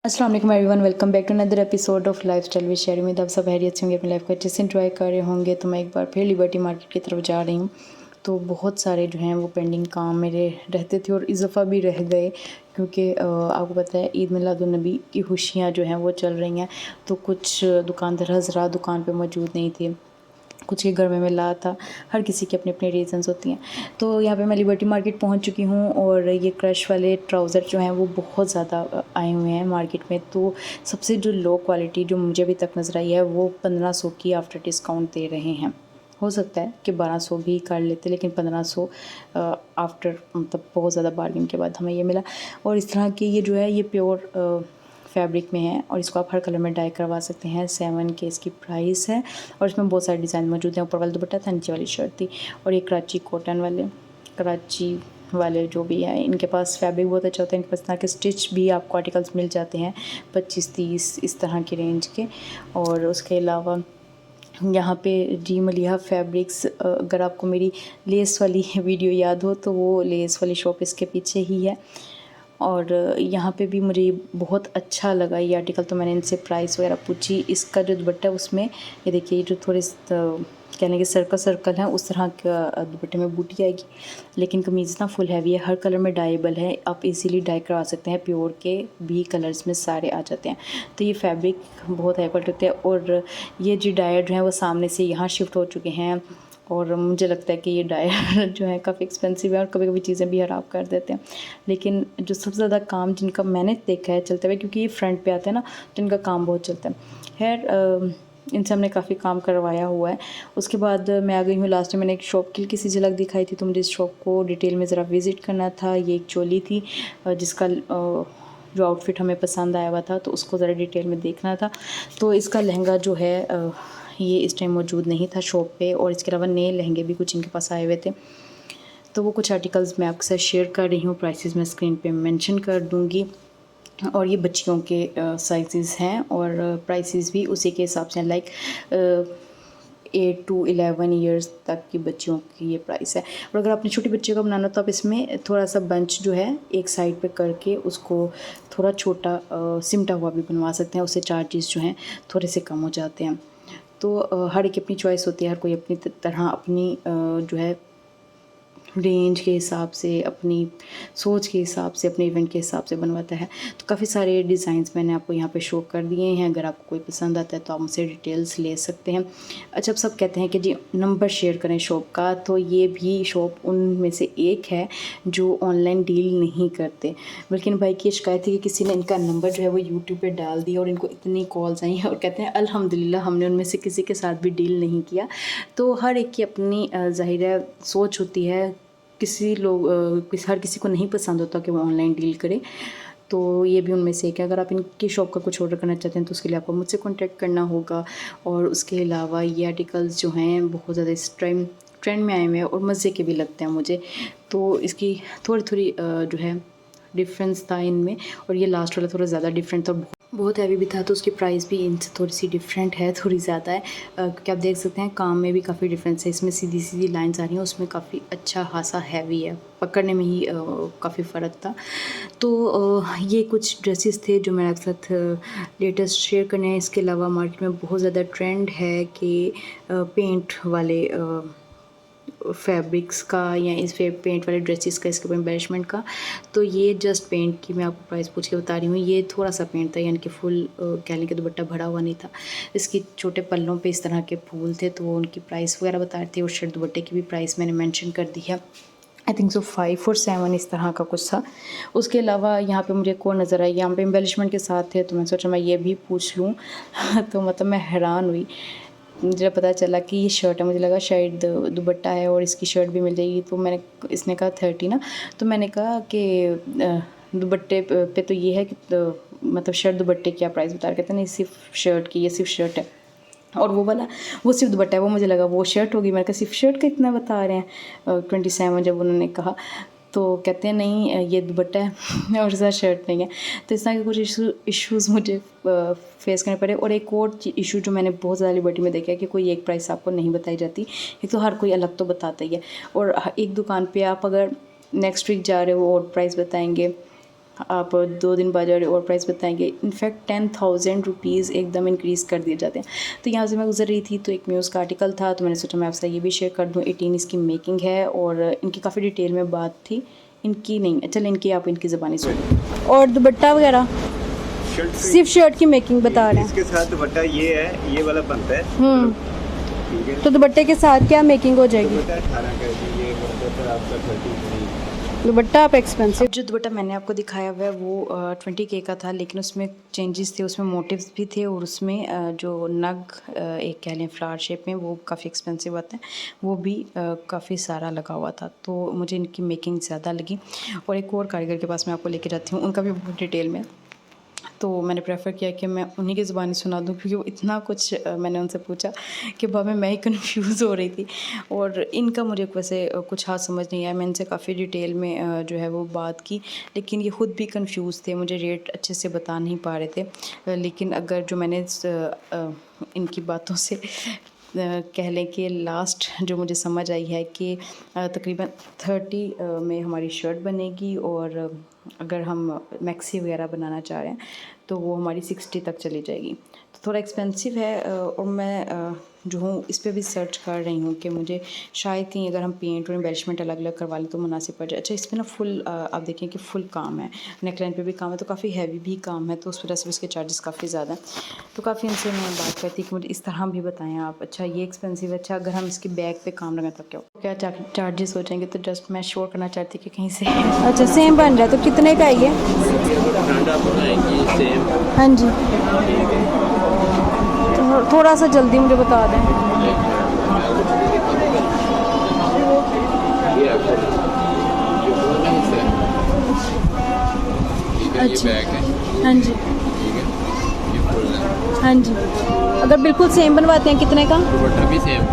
अस्सलाम वालेकुम everyone, welcome back to another episode of lifestyle with share. उम्मीद आप सब हैरियत से होंगे, अपनी लाइफ को अच्छे से एंजॉय कर रहे होंगे। तो मैं एक बार फिर लिबर्टी मार्केट की तरफ जा रही हूँ। तो बहुत सारे जो हैं वो पेंडिंग काम मेरे रहते थे और इस दफ़ा भी रह गए, क्योंकि आपको पता है ईद मिलादुन्नबी की खुशियाँ जो हैं वो चल रही हैं। तो कुछ दुकानदार हज़रात दुकान पे मौजूद नहीं थे, कुछ के घर में मिला था। हर किसी की अपनी अपनी रीज़न्स होती हैं। तो यहाँ पे मैं लिबर्टी मार्केट पहुँच चुकी हूँ और ये क्रश वाले ट्राउज़र जो हैं वो बहुत ज़्यादा आए हुए हैं मार्केट में। तो सबसे जो लो क्वालिटी जो मुझे अभी तक नज़र आई है वो 1500 की आफ्टर डिस्काउंट दे रहे हैं। हो सकता है कि 1200 भी कर लेते, लेकिन 1500 आफ्टर मतलब बहुत ज़्यादा बार्गेन के बाद हमें ये मिला। और इस तरह की ये जो है ये प्योर फैब्रिक में है और इसको आप हर कलर में डाई करवा सकते हैं। 7 के इसकी प्राइस है और इसमें बहुत सारे डिज़ाइन मौजूद हैं। ऊपर वाला दुपट्टा था, नीचे वाली शर्ट थी। और ये कराची कॉटन वाले, कराची वाले जो भी हैं इनके पास फैब्रिक बहुत अच्छा होता है। इनके पास तरह के स्टिच भी आपको आर्टिकल्स मिल जाते हैं 25-30 इस तरह के रेंज के। और उसके अलावा यहाँ पे जी मलिहा फैब्रिक्स, अगर आपको मेरी लेस वाली वीडियो याद हो तो वो लेस वाली शॉप इसके पीछे ही है। और यहाँ पे भी मुझे बहुत अच्छा लगा ये आर्टिकल। तो मैंने इनसे प्राइस वगैरह पूछी। इसका जो दुपट्टा है उसमें ये देखिए, जो थोड़े कहने के सर्कल सर्कल हैं उस तरह का दुपट्टे में बूटी आएगी, लेकिन कमीज़ ना फुल हैवी है, हर कलर में डाइबल है, आप इजीली डाई करवा सकते हैं। प्योर के भी कलर्स में सारे आ जाते हैं। तो ये फैब्रिक बहुत हाई क्वालिटी होता है। और ये जो डायर जो है वो सामने से यहाँ शिफ्ट हो चुके हैं और मुझे लगता है कि ये डायर जो है काफ़ी एक्सपेंसिव है और कभी कभी चीज़ें भी ख़राब कर देते हैं। लेकिन जो सबसे ज़्यादा काम जिनका मैंने देखा है चलते हुए, क्योंकि ये फ्रंट पे आता है ना, तो इनका काम बहुत चलता है। खैर इनसे हमने काफ़ी काम करवाया हुआ है। उसके बाद मैं आ गई हूँ लास्ट में। मैंने एक शॉप की किसी झलक दिखाई थी, तो मुझे इस शॉप को डिटेल में ज़रा विज़िट करना था। ये एक चोली थी जिसका जो आउटफिट हमें पसंद आया हुआ था, तो उसको ज़रा डिटेल में देखना था। तो इसका लहंगा जो है ये इस टाइम मौजूद नहीं था शॉप पे, और इसके अलावा नए लहंगे भी कुछ इनके पास आए हुए थे। तो वो कुछ आर्टिकल्स मैं आपके साथ शेयर कर रही हूँ। प्राइसेस मैं स्क्रीन पे मेंशन कर दूँगी। और ये बच्चियों के साइज़ हैं और प्राइसेस भी उसी के हिसाब से, लाइक 8 to 11 ईयर्स तक की बच्चियों की ये प्राइस है। और अगर आपने छोटी बच्ची का बनाना तो आप इसमें थोड़ा सा बंच जो है एक साइड पे करके उसको थोड़ा छोटा सिमटा हुआ भी बनवा सकते हैं। उससे चार्जेस जो हैं थोड़े से कम हो जाते हैं। तो हर एक की अपनी चॉइस होती है, हर कोई अपनी तरह अपनी जो है रेंज के हिसाब से, अपनी सोच के हिसाब से, अपने इवेंट के हिसाब से बनवाता है। तो काफ़ी सारे डिज़ाइंस मैंने आपको यहाँ पे शो कर दिए हैं। अगर आपको कोई पसंद आता है तो आप मुझसे डिटेल्स ले सकते हैं। अच्छा, अब सब कहते हैं कि जी नंबर शेयर करें शॉप का, तो ये भी शॉप उनमें से एक है जो ऑनलाइन डील नहीं करते। बल्कि भाई की शिकायत थी कि किसी ने इनका नंबर जो है वो यूट्यूब पर डाल दिया और इनको इतनी कॉल्स आई हैं और कहते हैं अल्हम्दुलिल्लाह हमने उनमें से किसी के साथ भी डील नहीं किया। तो हर एक की अपनी ज़ाहिर है सोच होती है। हर किसी को नहीं पसंद होता कि वो ऑनलाइन डील करे। तो ये भी उनमें से एक है। अगर आप इनकी शॉप का कुछ ऑर्डर करना चाहते हैं तो उसके लिए आपको मुझसे कॉन्टैक्ट करना होगा। और उसके अलावा ये आर्टिकल्स जो हैं बहुत ज़्यादा इस टाइम ट्रेंड में आए हुए हैं और मज़े के भी लगते हैं मुझे। तो इसकी थोड़ी थोड़ी जो है डिफरेंस था इनमें, और ये लास्ट वाला थोड़ा ज़्यादा डिफरेंट था, बहुत हैवी भी था। तो उसकी प्राइस भी इनसे थोड़ी सी डिफरेंट है, थोड़ी ज़्यादा है, क्योंकि आप देख सकते हैं काम में भी काफ़ी डिफरेंस है। इसमें सीधी सीधी लाइंस आ रही हैं, उसमें काफ़ी अच्छा खासा हैवी है, पकड़ने में ही काफ़ी फ़र्क था। तो ये कुछ ड्रेसेस थे जो मैंने आपके साथ लेटेस्ट शेयर करने हैं। इसके अलावा मार्केट में बहुत ज़्यादा ट्रेंड है कि पेंट वाले फैब्रिक्स का या इस पे पेंट वाले ड्रेसेस का, इसके ऊपर एम्बेलिशमेंट का। तो ये जस्ट पेंट की मैं आपको प्राइस पूछ के बता रही हूँ। ये थोड़ा सा पेंट था, यानी कि फुल कह लें कि दुपट्टा भरा हुआ नहीं था। इसकी छोटे पल्लों पे इस तरह के फूल थे, तो वो उनकी प्राइस वगैरह बता रहे थे। और शर्ट दुपट्टे की भी प्राइस मैंने मेंशन कर दी है। आई थिंक सो 5 और 7 इस तरह का कुछ था। उसके अलावा यहाँ पे मुझे एक और नज़र आई, यहाँ पे एम्बेलिशमेंट के साथ थे, तो मैं सोचा मैं ये भी पूछ लूँ। तो मतलब मैं हैरान हुई जब पता चला कि ये शर्ट है। मुझे लगा शायद दुपट्टा है और इसकी शर्ट भी मिल जाएगी। तो मैंने, इसने कहा 30 ना, तो मैंने कहा कि दुपट्टे पे तो ये है कि मतलब शर्ट दुपट्टे क्या प्राइस बता रहे, कहते नहीं सिर्फ शर्ट की, ये सिर्फ शर्ट है और वो वाला वो सिर्फ दुपट्टा है। वो मुझे लगा वो शर्ट होगी। मैंने कहा सिर्फ शर्ट का इतना बता रहे हैं 27 जब उन्होंने कहा, तो कहते हैं नहीं ये दुपट्टा है और ज़्यादा शर्ट नहीं है। तो इस तरह के कुछ इश्यूज़ मुझे फेस करने पड़े। और एक और इशू जो मैंने बहुत ज़्यादा लिबर्टी में देखा है कि कोई एक प्राइस आपको नहीं बताई जाती। एक तो हर कोई अलग तो बताता ही है, और एक दुकान पे आप अगर नेक्स्ट वीक जा रहे हो और प्राइस बताएंगे, आप 2 दिन बाद जाकर और प्राइस बताएंगे। इनफैक्ट 10,000 रुपीज़ एकदम इंक्रीज़ कर दिए जाते हैं। तो यहाँ से मैं गुजर रही थी तो एक न्यूज़ का आर्टिकल था, तो मैंने सोचा मैं आपसे ये भी शेयर कर दूँ। 18 इसकी मेकिंग है और इनकी काफ़ी डिटेल में बात थी, इनकी नहीं, चल इनकी आप इनकी ज़बानी सुनिए। और दुपट्टा वगैरह सिर्फ शर्ट की मेकिंग बता रहे हैं। इसके साथ दुपट्टा ये है, ये वाला बनता है। ठीक है। तो दुपट्टे के साथ क्या मेकिंग हो जाएगी? दुपट्टा 18 का है, ये दुपट्टा आपका 33। दुपट्टा आप एक्सपेंसिव। जो दुपट्टा मैंने आपको दिखाया हुआ है वो 20K का था, लेकिन उसमें चेंजेस थे, उसमें मोटिव्स भी थे और उसमें जो नग एक कह लें फ्लावर शेप में, वो काफ़ी एक्सपेंसिव आता है, वो भी काफ़ी सारा लगा हुआ था। तो मुझे इनकी मेकिंग ज़्यादा लगी। और एक और कारीगर के पास मैं आपको लेके जाती हूँ, उनका भी बहुत डिटेल में, तो मैंने प्रेफर किया कि मैं उन्हीं की ज़ुबानी सुना दूँ, क्योंकि वो इतना कुछ मैंने उनसे पूछा कि बाद में मैं ही कंफ्यूज हो रही थी। और इनका मुझे वैसे कुछ हाथ समझ नहीं आया। मैंने इनसे काफ़ी डिटेल में जो है वो बात की, लेकिन ये ख़ुद भी कंफ्यूज थे, मुझे रेट अच्छे से बता नहीं पा रहे थे। लेकिन अगर जो मैंने इनकी बातों से कह लें कि लास्ट जो मुझे समझ आई है कि तकरीबन 30 में हमारी शर्ट बनेगी, और अगर हम मैक्सी वगैरह बनाना चाह रहे हैं तो वो हमारी 60 तक चली जाएगी। तो थोड़ा एक्सपेंसिव है। और मैं जो हूँ इस पे भी सर्च कर रही हूँ कि मुझे शायद कहीं अगर हम पेंट और एम्बेलिशमेंट अलग अलग करवा लें तो मुनासिब पड़ जाए। अच्छा, इसमें ना फुल आप देखें कि फुल काम है, नेकलाइन पे भी काम है, तो काफ़ी हैवी भी काम है, तो उस वजह से इसके चार्जेस काफ़ी ज़्यादा हैं। तो काफ़ी इनसे मैं बात करती कि मुझे इस तरह भी बताएं आप। अच्छा, ये एक्सपेंसिव है। अच्छा, अगर हम इसकी बैग पे काम लगाएं तो क्या चार्जेस हो जाएंगे? तो जस्ट मैं श्योर करना चाहती कि कहीं से अच्छा सेम बन रहा है। तो कितने का ये? हाँ जी, तो थोड़ा सा जल्दी मुझे बता दें। अच्छा, हाँ जी, हाँ जी। अगर बिल्कुल सेम बनवाते हैं कितने का? दुपट्टा भी सेम।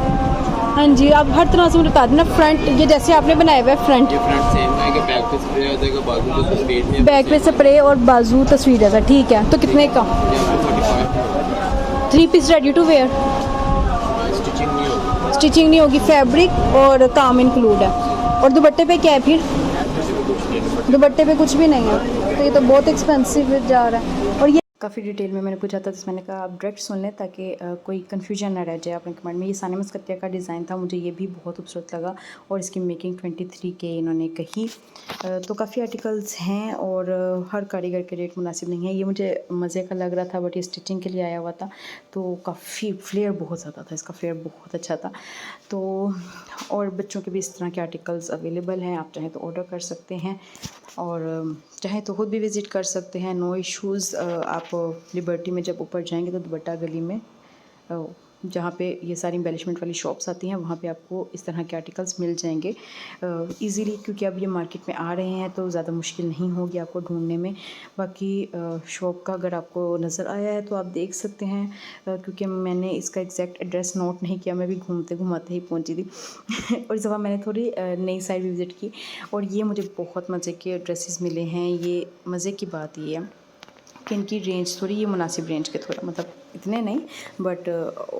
हाँ जी, आप हर तरह से मुझे बता देना। फ्रंट ये जैसे आपने बनाया हुआ है फ्रंट, ये फ्रंट सेम है कि बैक पे स्प्रे आ जाएगा, बाजू पे तस्वीर में बैक पे स्प्रे और बाजू तस्वीर जैसा, ठीक है। तो कितने का? ये आपको 45 3 piece ready to wear? Stitching नहीं होगी। स्टिचिंग नहीं होगी, फैब्रिक और काम इंक्लूड है। और दुपट्टे पे क्या है फिर? दुपट्टे पे कुछ भी नहीं है, तो ये तो बहुत एक्सपेंसिव जा रहा है। और ये काफ़ी डिटेल में मैंने पूछा था, तो मैंने कहा आप डायरेक्ट सुन लें ताकि कोई कन्फ्यूजन ना रह जाए अपने कमेंट में। ये सानिया मस्कतिया का डिज़ाइन था, मुझे ये भी बहुत खूबसूरत लगा, और इसकी मेकिंग 23K इन्होंने कही। तो काफ़ी आर्टिकल्स हैं और हर कारीगर के रेट मुनासिब नहीं है। ये मुझे मज़े का लग रहा था, बट ये स्टिचिंग के लिए आया हुआ था, तो काफ़ी फ्लेयर बहुत ज़्यादा था, इसका फ्लेयर बहुत अच्छा था। तो और बच्चों के भी इस तरह के आर्टिकल्स अवेलेबल हैं, आप चाहें तो ऑर्डर कर सकते हैं, और चाहें तो ख़ुद भी विज़िट कर सकते हैं, नो इश्यूज़। आप लिबर्टी में जब ऊपर जाएंगे तो दुपट्टा गली में जहाँ पे ये सारी एम्बेलिशमेंट वाली शॉप्स आती हैं, वहाँ पे आपको इस तरह के आर्टिकल्स मिल जाएंगे इजीली, क्योंकि अब ये मार्केट में आ रहे हैं तो ज़्यादा मुश्किल नहीं होगी आपको ढूंढने में। बाकी शॉप का अगर आपको नज़र आया है तो आप देख सकते हैं, क्योंकि मैंने इसका एग्जैक्ट एड्रेस नोट नहीं किया, मैं भी घूमते घुमाते ही पहुंची थी और इस दफ़ा मैंने थोड़ी नई साइड भी विज़िट की, और ये मुझे बहुत मज़े के ड्रेसेस मिले हैं। ये मज़े की बात ये है कि इनकी रेंज थोड़ी, ये मुनासिब रेंज के, थोड़ा मतलब इतने नहीं, बट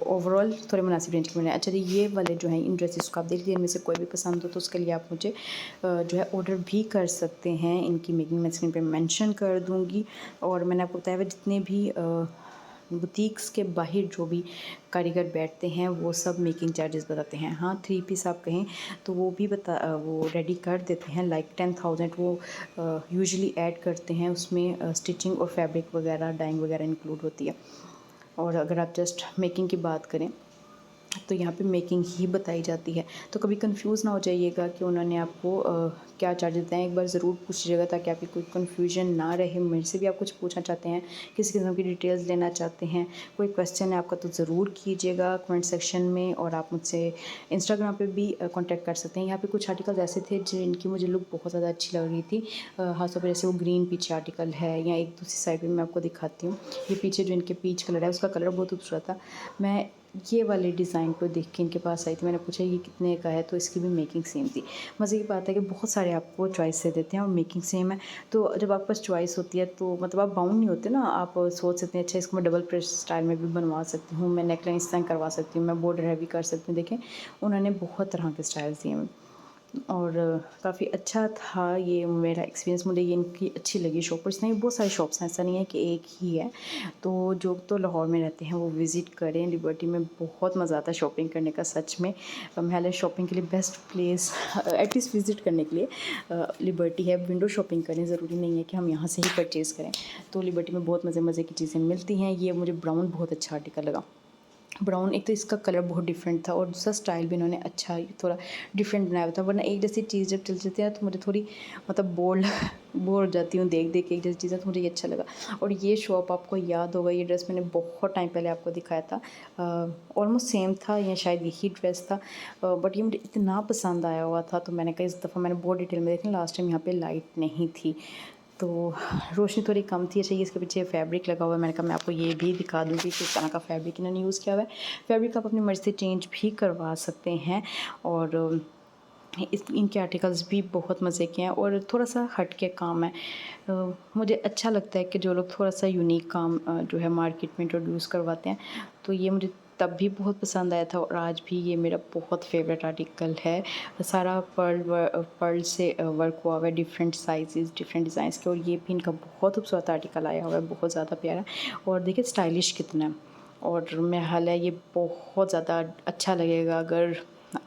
ओवरऑल थोड़े मुनासिब रेंज के मिले। अच्छा जी, ये वाले जो हैं इन ड्रेसेस को आप देख लीजिए, इनमें से कोई भी पसंद हो तो उसके लिए आप मुझे जो है ऑर्डर भी कर सकते हैं। इनकी मेकिंग मैं स्क्रीन पे मेंशन कर दूँगी। और मैंने आपको बताया हुआ जितने भी बुटीक्स के बाहर जो भी कारीगर बैठते हैं वो सब मेकिंग चार्जेस बताते हैं। हाँ, 3 पीस आप कहें तो वो भी वो रेडी कर देते हैं, लाइक 10,000 वो यूजुअली ऐड करते हैं उसमें। स्टिचिंग और फैब्रिक वगैरह, डाइंग वगैरह इंक्लूड होती है। और अगर आप जस्ट मेकिंग की बात करें तो यहाँ पे मेकिंग ही बताई जाती है, तो कभी कंफ्यूज ना हो जाइएगा कि उन्होंने आपको क्या चार्जेस दें। एक बार ज़रूर पूछिएगा ताकि आपकी कोई कन्फ्यूजन ना रहे। मेरे से भी आप कुछ पूछना चाहते हैं, किसी किस्म की डिटेल्स लेना चाहते हैं, कोई क्वेश्चन है आपका, तो ज़रूर कीजिएगा कमेंट सेक्शन में। और आप मुझसे इंस्टाग्राम पे भी कांटेक्ट कर सकते हैं। यहाँ पे कुछ आर्टिकल्स ऐसे थे जिनकी मुझे लुक बहुत ज़्यादा अच्छी लग रही थी, खासतौर पर जैसे वो ग्रीन पीच आर्टिकल है, या एक दूसरी साइड पर मैं आपको दिखाती हूँ। ये पीछे जो इनके पीच कलर है उसका कलर बहुत खूबसूरत था। मैं ये वाले डिज़ाइन को देख के इनके पास आई थी, मैंने पूछा ये कितने का है, तो इसकी भी मेकिंग सेम थी। मज़े की बात है कि बहुत सारे आपको चॉइस से देते हैं और मेकिंग सेम है। तो जब आपके पास चॉइस होती है तो मतलब आप बाउंड नहीं होते ना, आप सोच सकते हैं अच्छा इसको मैं डबल प्रेस स्टाइल में भी बनवा सकती हूँ, मैं नेकलाइन इस तरह करवा सकती हूँ, मैं बॉर्डर हैवी कर सकती हूँ। देखें, उन्होंने बहुत तरह के स्टाइल्स दिए हैं। और काफ़ी अच्छा था ये मेरा एक्सपीरियंस। मुझे ये इनकी अच्छी लगी शॉप। और इसमें बहुत सारी शॉप्स हैं, ऐसा नहीं है कि एक ही है। तो जो तो लाहौर में रहते हैं वो विज़िट करें। लिबर्टी में बहुत मज़ा आता है शॉपिंग करने का सच में। महल शॉपिंग के लिए बेस्ट प्लेस एटलीस्ट विज़िट करने के लिए लिबर्टी है। विंडो शॉपिंग करें, ज़रूरी नहीं है कि हम यहाँ से ही परचेज़ करें। तो लिबर्टी में बहुत मज़े की चीज़ें मिलती हैं। ये मुझे ब्राउन बहुत अच्छा आर्टिकल लगा। ब्राउन, एक तो इसका कलर बहुत डिफरेंट था और दूसरा स्टाइल भी इन्होंने अच्छा थोड़ा डिफरेंट बनाया था। वरना एक जैसी चीज़ जब चल जाती है तो मुझे थोड़ी मतलब बोर हो जाती हूँ देख के एक जैसी चीज़ें। तो मुझे ये अच्छा लगा। और ये शॉप आपको याद होगा, ये ड्रेस मैंने बहुत टाइम पहले आपको दिखाया था। ऑलमोस्ट सेम था या शायद यही ड्रेस था, बट ये मुझे इतना पसंद आया हुआ था तो मैंने कहा इस दफ़ा मैंने बहुत डिटेल में देखा। लास्ट टाइम यहाँ पे लाइट नहीं थी तो रोशनी थोड़ी कम थी। अच्छा, ये इसके पीछे फैब्रिक लगा हुआ है। मैंने कहा मैं आपको ये भी दिखा दूँगी किस तरह का फैब्रिक इन्होंने यूज़ किया हुआ है। फैब्रिक आप अपनी मर्ज़ी से चेंज भी करवा सकते हैं। और इनके आर्टिकल्स भी बहुत मज़े के हैं और थोड़ा सा हट के काम है। मुझे अच्छा लगता है कि जो लोग थोड़ा सा यूनिक काम जो है मार्केट में इंट्रोड्यूस करवाते हैं। तो ये मुझे तब भी बहुत पसंद आया था और आज भी ये मेरा बहुत फेवरेट आर्टिकल है। सारा पर्ल से वर्क हुआ हुआ है, डिफरेंट साइज़ डिफरेंट डिज़ाइंस के। और ये भी इनका बहुत खूबसूरत आर्टिकल आया हुआ है, बहुत ज़्यादा प्यारा। और देखिए स्टाइलिश कितना है। और मेरा हाल है ये बहुत ज़्यादा अच्छा लगेगा अगर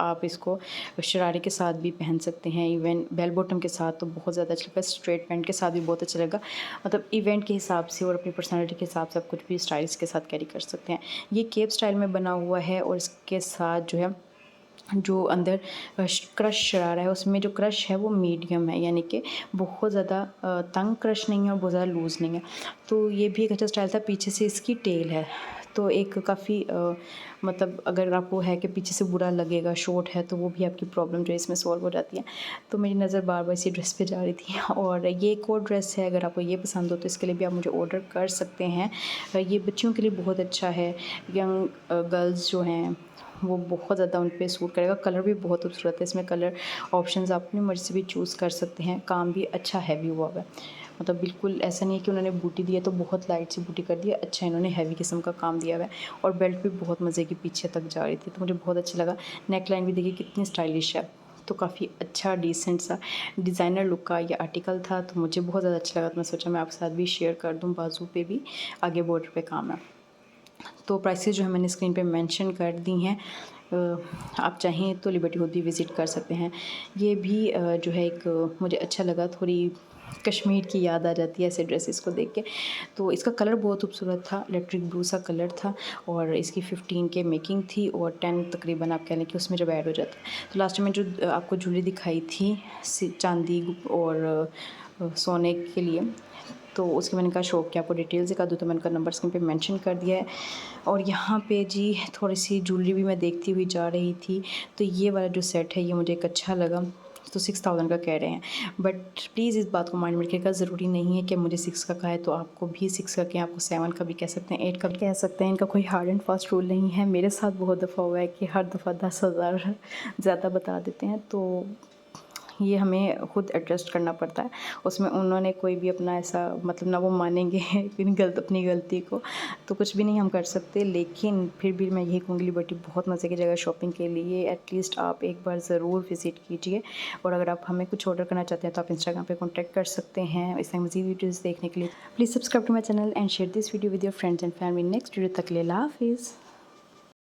आप इसको शरारे के साथ भी पहन सकते हैं। इवन बेल बॉटम के साथ तो बहुत ज़्यादा अच्छा लगेगा। स्ट्रेट पैंट के साथ भी बहुत अच्छा लगेगा। मतलब इवेंट के हिसाब से और अपनी पर्सनालिटी के हिसाब से आप कुछ भी स्टाइल्स के साथ कैरी कर सकते हैं। ये केप स्टाइल में बना हुआ है और इसके साथ जो है जो अंदर क्रश शरारा है उसमें जो क्रश है वो मीडियम है, यानी कि बहुत ज़्यादा तंग क्रश नहीं है और बहुत ज़्यादा लूज़ नहीं है। तो ये भी एक अच्छा स्टाइल था। पीछे से इसकी टेल है तो एक काफ़ी मतलब अगर आपको है कि पीछे से बुरा लगेगा, शॉर्ट है, तो वो भी आपकी प्रॉब्लम जो है इसमें सॉल्व हो जाती है। तो मेरी नज़र बार बार इसी ड्रेस पे जा रही थी। और ये एक और ड्रेस है, अगर आपको ये पसंद हो तो इसके लिए भी आप मुझे ऑर्डर कर सकते हैं। ये बच्चियों के लिए बहुत अच्छा है। यंग गर्ल्स जो हैं वो बहुत ज़्यादा उन पे सूट करेगा। कलर भी बहुत खूबसूरत है। इसमें कलर ऑप्शंस आप अपनी मर्ज़ी से भी चूज़ कर सकते हैं। काम भी अच्छा हैवी हुआ है, मतलब बिल्कुल ऐसा नहीं है कि उन्होंने बूटी दी है तो बहुत लाइट सी बूटी कर दी है। अच्छा इन्होंने हैवी किस्म का काम दिया हुआ है। और बेल्ट भी बहुत मज़े की पीछे तक जा रही थी तो मुझे बहुत अच्छा लगा। नेक लाइन भी देखिए कितनी स्टाइलिश है। तो काफ़ी अच्छा डिसेंट सा डिज़ाइनर लुक का ये आर्टिकल था तो मुझे बहुत ज़्यादा अच्छा लगा। तो मैं सोचा मैं आपके साथ भी शेयर कर दूँ। बाजू पे भी आगे बॉर्डर पे काम है। तो प्राइसेस जो है मैंने स्क्रीन पे मेंशन कर दी हैं। आप चाहें तो लिबर्टी हुड भी विज़िट कर सकते हैं। ये भी जो है एक मुझे अच्छा लगा। थोड़ी कश्मीर की याद आ जाती है ऐसे ड्रेसेस को देख के। तो इसका कलर बहुत खूबसूरत था, इलेक्ट्रिक ब्लू सा कलर था। और इसकी 15 के मेकिंग थी और 10 तकरीबन आप कह लें कि उसमें जब ऐड हो जाता है। तो लास्ट में जो आपको ज्वेलरी दिखाई थी चांदी और सोने के लिए, तो उसके मैंने कहा शॉप की आपको डिटेल्स दिखा दूँ तो मैंने कहा नंबर स्क्रीन पे मेंशन कर दिया है। और यहाँ पे जी थोड़ी सी ज्वेलरी भी मैं देखती हुई जा रही थी। तो ये वाला जो सेट है ये मुझे एक अच्छा लगा। तो 6000 का कह रहे हैं, बट प्लीज़ इस बात को माइंड में रखिएगा, ज़रूरी नहीं है कि मुझे 6 का कहा है तो आपको भी 6 का कहें। आपको 7 का भी कह सकते हैं, 8 का भी कह सकते हैं। इनका कोई हार्ड एंड फास्ट रूल नहीं है। मेरे साथ बहुत दफ़ा हुआ है कि हर दफ़ा 10,000 ज़्यादा बता देते हैं तो ये हमें खुद एडजस्ट करना पड़ता है। उसमें उन्होंने कोई भी अपना ऐसा मतलब ना वो मानेंगे अपनी गलती को, तो कुछ भी नहीं हम कर सकते। लेकिन फिर भी मैं यही कहूँगी लिबर्टी बहुत मज़े की जगह शॉपिंग के लिए। एटलीस्ट आप एक बार ज़रूर विज़िट कीजिए। और अगर आप हमें कुछ ऑर्डर करना चाहते हैं तो आप इंस्टाग्राम पे कॉन्टैक्ट कर सकते हैं। इस तरह मज़ीद वीडियोज़ देखने के लिए please subscribe to my channel and share this video with your friends and family. Next video तक ले अल्लाह हाफ़िज़।